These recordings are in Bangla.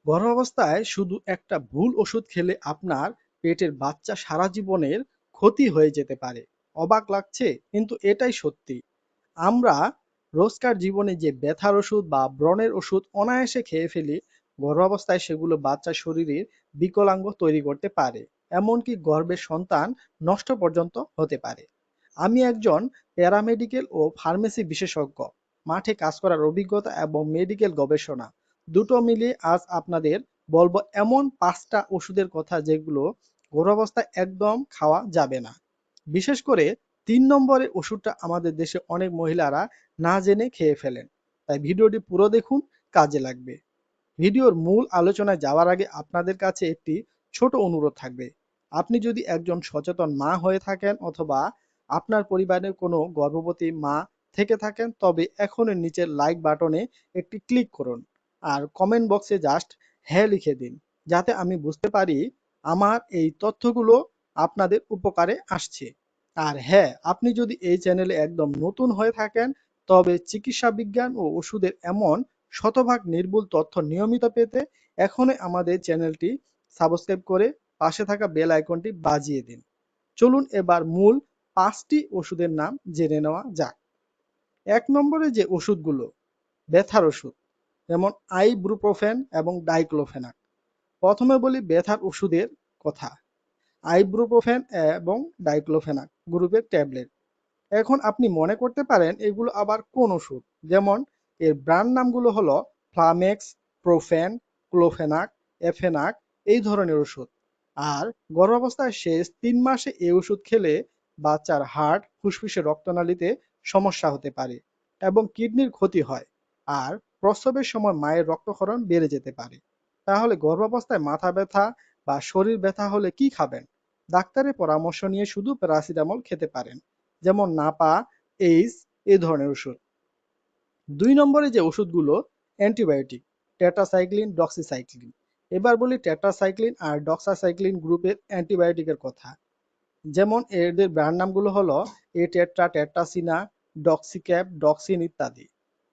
গর্ভাবস্থায় শুধু একটা ভুল ওষুধ খেলে আপনার পেটের বাচ্চা সারা জীবনের ক্ষতি হয়ে যেতে পারে। অবাক লাগছে, কিন্তু এটাই সত্যি। আমরা রোজকার জীবনে যে ব্যথার ওষুধ বা ব্রণের ওষুধ অনায়াসে খেয়ে ফেলি, গর্ভাবস্থায় সেগুলো বাচ্চার শরীরের বিকলাঙ্গ তৈরি করতে পারে। এমনকি গর্ভের সন্তান নষ্ট পর্যন্ত হতে পারে। আমি একজন প্যারামেডিকেল ও ফার্মেসি বিশেষজ্ঞ। মাঠে কাজ করার অভিজ্ঞতা এবং মেডিকেল গবেষণা দুটো মিলিয়ে আজ আপনাদের বলবো এমন 5টা ওষুধের কথা যেগুলো গর্ভাবস্থায় একদম খাওয়া যাবে না। বিশেষ করে 3 নম্বরের ওষুধটা আমাদের দেশে অনেক মহিলারা না জেনে খেয়ে ফেলেন। তাই ভিডিওটি পুরো দেখুন, কাজে লাগবে। ভিডিওর মূল আলোচনায় যাওয়ার আগে আপনাদের কাছে একটি ছোট অনুরোধ থাকবে। আপনি যদি একজন সচেতন মা হয়ে থাকেন অথবা আপনার পরিবারের কোনো গর্ভবতী মা থেকে থাকেন, তবে এখনই নিচের লাইক বাটনে একটি ক্লিক করুন আর কমেন্ট বক্সে জাস্ট হ্যাঁ লিখে দিন, যাতে আমি বুঝতে পারি আমার এই তথ্যগুলো আপনাদের উপকারে আসছে। আর হ্যাঁ, আপনি যদি এই চ্যানেলে একদম নতুন হয়ে থাকেন, তবে চিকিৎসা বিজ্ঞান ও ওষুধের এমন শতভাগ নির্ভুল তথ্য নিয়মিত পেতে এখনই আমাদের চ্যানেলটি সাবস্ক্রাইব করে পাশে থাকা বেল আইকনটি বাজিয়ে দিন। চলুন এবার মূল 5টি ওষুধের নাম জেনে নেওয়া যাক। 1 নম্বরে যে ওষুধগুলো, ব্যথার ওষুধ, যেমন আইবুপ্রোফেন এবং ডাইক্লোফেনাক। প্রথমে বলি ব্যথার ওষুধের কথা। আইবুপ্রোফেন এবং ডাইক্লোফেনাক গ্রুপের ট্যাবলেট। এখন আপনি মনে করতে পারেন এগুলো আবার কোন ওষুধ। যেমন এর ব্র্যান্ড নামগুলো হলো ফ্লামেক্স, প্রোফেন, ক্লোফেনাক, এফেনাক, এই ধরনের ওষুধ। আর গর্ভাবস্থায় শেষ 3 মাসে এই ওষুধ খেলে বাচ্চার হার্ট, ফুসফুসে, রক্তনালীতে সমস্যা হতে পারে এবং কিডনির ক্ষতি হয়। আর প্রসবের সময় মায়ের রক্তক্ষরণ বেড়ে যেতে পারে। তাহলে গর্ভাবস্থায় মাথা ব্যথা বা শরীর ব্যথা হলে কি খাবেন? ডাক্তারের পরামর্শ নিয়ে শুধু প্যারাসিটামল খেতে পারেন, যেমন নাপা, এইস, এই ধরনের ওষুধ। 2 নম্বরে যে ওষুধগুলো, অ্যান্টিবায়োটিক, টেট্রাসাইক্লিন, ডক্সিসাইক্লিন। এবার বলি টেট্রাসাইক্লিন আর ডক্সাসাইক্লিন গ্রুপের অ্যান্টিবায়োটিকের কথা। যেমন এদের ব্র্যান্ড নামগুলো হলো এটেট্রা, টেট্রাসিনা, ডক্সিক্যাপ, ডক্সিন ইত্যাদি।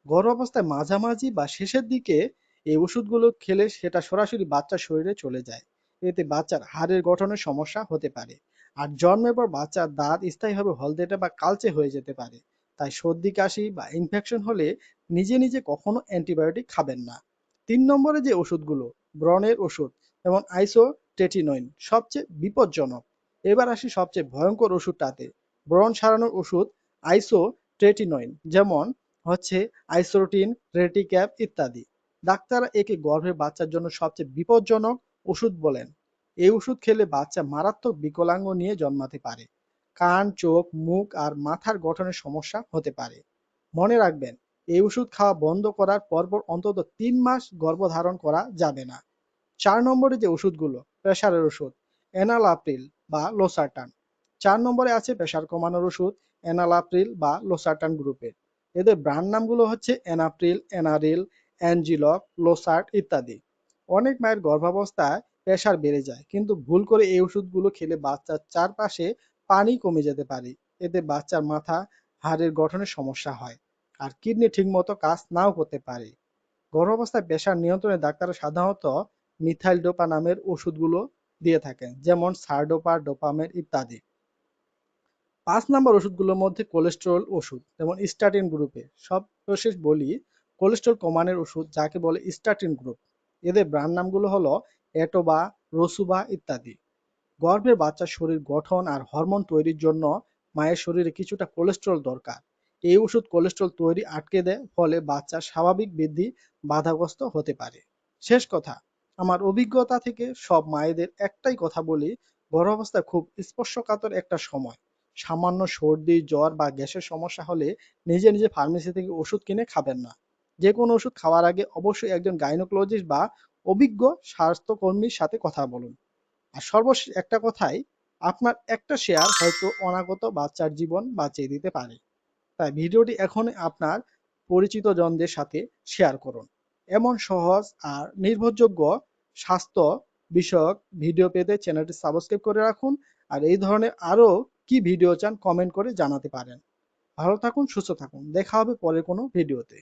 গর্ভাবস্থায় মাঝামাঝি বা শেষের দিকে এই ওষুধগুলো খেলে সেটা সরাসরি বাচ্চার শরীরে চলে যায়। এতে বাচ্চার হাড়ের গঠনের সমস্যা হতে পারে। আর জন্মের পর বাচ্চার দাঁত স্থায়ীভাবে হলদেটে বা কালচে হয়ে যেতে পারে। তাই সর্দি কাশি বা ইনফেকশন হলে নিজে নিজে কখনো অ্যান্টিবায়োটিক খাবেন না। 3 নম্বরে যে ওষুধগুলো, ব্রণের ওষুধ, যেমন আইসোটেটিনোইন, সবচেয়ে বিপজ্জনক। এবার আসি সবচেয়ে ভয়ঙ্কর ওষুধটাতে। ব্রণ সারানোর ওষুধ আইসোট্রেটিনোইন, যেমন হচ্ছে আইসোটিন, রেটিক্যাপ ইত্যাদি। ডাক্তাররা একে গর্ভের বাচ্চার জন্য সবচেয়ে বিপজ্জনক ওষুধ বলেন। এই ওষুধ খেলে বাচ্চা মারাত্মক বিকলাঙ্গ নিয়ে জন্মাতে পারে। কান, চোখ, মুখ আর মাথার গঠনের সমস্যা হতে পারে। মনে রাখবেন, এই ওষুধ খাওয়া বন্ধ করার পরপর অন্তত 3 মাস গর্ভধারণ করা যাবে না। 4 নম্বরে যে ওষুধগুলো, প্রেশারের ওষুধ, এনালাপ্রিল বা লোসার্টান। 4 নম্বরে আছে প্রেশার কমানোর ওষুধ, এনালাপ্রিল বা লোসার্টান গ্রুপের। এদের ব্র্যান্ড নামগুলো হচ্ছে এনাপ্রিল, এনারিল, অ্যানজিলক, লোসার্ট ইত্যাদি। অনেক মায়ের গর্ভাবস্থায় প্রেশার বেড়ে যায়, কিন্তু ভুল করে এই ওষুধগুলো খেলে বাচ্চার চারপাশে পানি কমে যেতে পারে। এতে বাচ্চার মাথা, হাড়ের গঠনের সমস্যা হয় আর কিডনি ঠিকমতো কাজ নাও করতে পারে। গর্ভাবস্থায় প্রেশার নিয়ন্ত্রণে ডাক্তাররা সাধারণত মিথাইল ডোপা নামের ওষুধগুলো দিয়ে থাকেন, যেমন সারডোপা, ডোপামের ইত্যাদি। 5 নম্বর ওষুধগুলোর মধ্যে কোলেস্টেরল ওষুধ, যেমন স্টাটিন গ্রুপে। সর্বশেষ বলি কোলেস্টেরল কমানোর ওষুধ, যাকে বলে স্টাটিন গ্রুপ। এদের ব্র্যান্ড নামগুলো হলো এটোবা, রসুবা ইত্যাদি। গর্ভের বাচ্চার শরীর গঠন আর হরমোন তৈরির জন্য মায়ের শরীরে কিছুটা কোলেস্টেরল দরকার। এই ওষুধ কোলেস্টেরল তৈরি আটকে দেয়, ফলে বাচ্চার স্বাভাবিক বৃদ্ধি বাধাগ্রস্ত হতে পারে। শেষ কথা, আমার অভিজ্ঞতা থেকে সব মায়েদের একটাই কথা বলি, গর্ভাবস্থা খুব স্পর্শকাতর একটা সময়। সামান্য সর্দি, জ্বর বা গ্যাসের সমস্যা হলে নিজে নিজে ফার্মেসি থেকে ওষুধ কিনে খাবেন না। যে কোনো ওষুধ খাওয়ার আগে অবশ্যই একজন গাইনোকোলজিস্ট বা অভিজ্ঞ স্বাস্থ্যকর্মীর সাথে কথা বলুন। আর সর্বশেষ একটা কথাই, আপনার একটা শেয়ার হয়তো অনাগত বাচ্চার জীবন বাঁচিয়ে দিতে পারে। তাই ভিডিওটি এখনই আপনার পরিচিত জনদের সাথে শেয়ার করুন। এমন সহজ আর নির্ভরযোগ্য স্বাস্থ্য বিষয়ক ভিডিও পেতে চ্যানেলটি সাবস্ক্রাইব করে রাখুন। আর এই ধরনের আরও কি ভিডিও চান কমেন্ট করে জানাতে পারেন। ভালো থাকুন, সুস্থ থাকুন। দেখা হবে পরের কোনো ভিডিওতে।